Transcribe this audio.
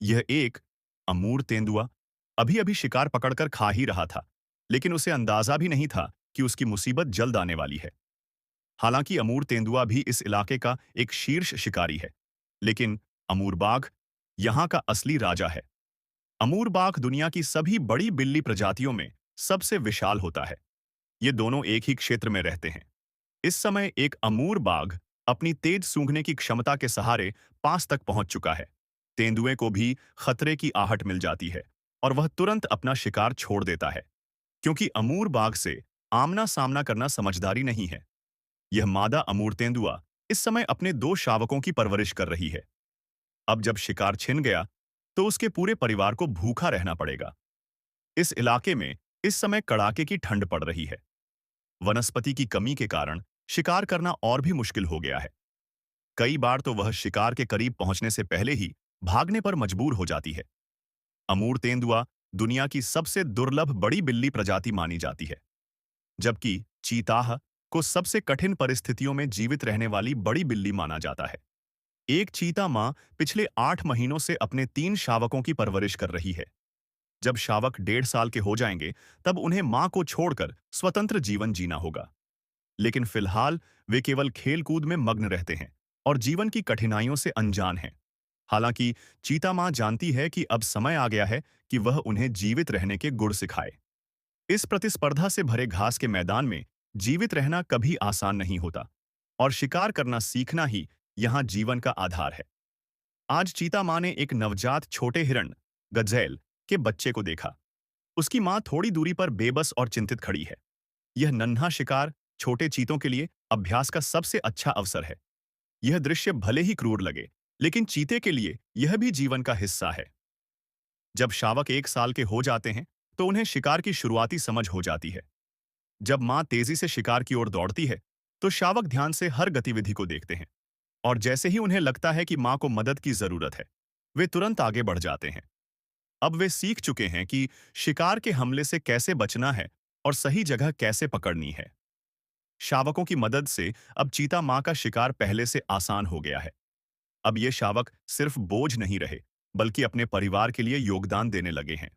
यह एक अमूर तेंदुआ अभी-अभी शिकार पकड़कर खा ही रहा था, लेकिन उसे अंदाजा भी नहीं था कि उसकी मुसीबत जल्द आने वाली है। हालांकि अमूर तेंदुआ भी इस इलाके का एक शीर्ष शिकारी है, लेकिन अमूर बाघ यहाँ का असली राजा है। अमूर बाघ दुनिया की सभी बड़ी बिल्ली प्रजातियों में सबसे विशाल होता है। ये दोनों एक ही क्षेत्र में रहते हैं। इस समय एक अमूर बाघ अपनी तेज सूंघने की क्षमता के सहारे पास तक पहुंच चुका है। तेंदुए को भी खतरे की आहट मिल जाती है और वह तुरंत अपना शिकार छोड़ देता है, क्योंकि अमूर बाघ से आमना सामना करना समझदारी नहीं है। यह मादा अमूर तेंदुआ इस समय अपने दो शावकों की परवरिश कर रही है। अब जब शिकार छिन गया, तो उसके पूरे परिवार को भूखा रहना पड़ेगा। इस इलाके में इस समय कड़ाके की ठंड पड़ रही है। वनस्पति की कमी के कारण शिकार करना और भी मुश्किल हो गया है। कई बार तो वह शिकार के करीब पहुंचने से पहले ही भागने पर मजबूर हो जाती है। अमूर तेंदुआ दुनिया की सबसे दुर्लभ बड़ी बिल्ली प्रजाति मानी जाती है, जबकि चीताह को सबसे कठिन परिस्थितियों में जीवित रहने वाली बड़ी बिल्ली माना जाता है। एक चीता माँ पिछले 8 महीनों से अपने 3 शावकों की परवरिश कर रही है। जब शावक 1.5 साल के हो जाएंगे, तब उन्हें माँ को छोड़कर स्वतंत्र जीवन जीना होगा। लेकिन फिलहाल वे केवल खेल कूद में मग्न रहते हैं और जीवन की कठिनाइयों से अनजान हैं। हालांकि चीता माँ जानती है कि अब समय आ गया है कि वह उन्हें जीवित रहने के गुर सिखाए। इस प्रतिस्पर्धा से भरे घास के मैदान में जीवित रहना कभी आसान नहीं होता, और शिकार करना सीखना ही यहाँ जीवन का आधार है। आज चीता माँ ने एक नवजात छोटे हिरण गजेल के बच्चे को देखा। उसकी माँ थोड़ी दूरी पर बेबस और चिंतित खड़ी है। यह नन्हा शिकार छोटे चीतों के लिए अभ्यास का सबसे अच्छा अवसर है। यह दृश्य भले ही क्रूर लगे, लेकिन चीते के लिए यह भी जीवन का हिस्सा है। जब शावक 1 साल के हो जाते हैं, तो उन्हें शिकार की शुरुआती समझ हो जाती है। जब माँ तेजी से शिकार की ओर दौड़ती है, तो शावक ध्यान से हर गतिविधि को देखते हैं, और जैसे ही उन्हें लगता है कि माँ को मदद की जरूरत है, वे तुरंत आगे बढ़ जाते हैं। अब वे सीख चुके हैं कि शिकार के हमले से कैसे बचना है और सही जगह कैसे पकड़नी है। शावकों की मदद से अब चीता माँ का शिकार पहले से आसान हो गया है। अब ये शावक सिर्फ बोझ नहीं रहे, बल्कि अपने परिवार के लिए योगदान देने लगे हैं।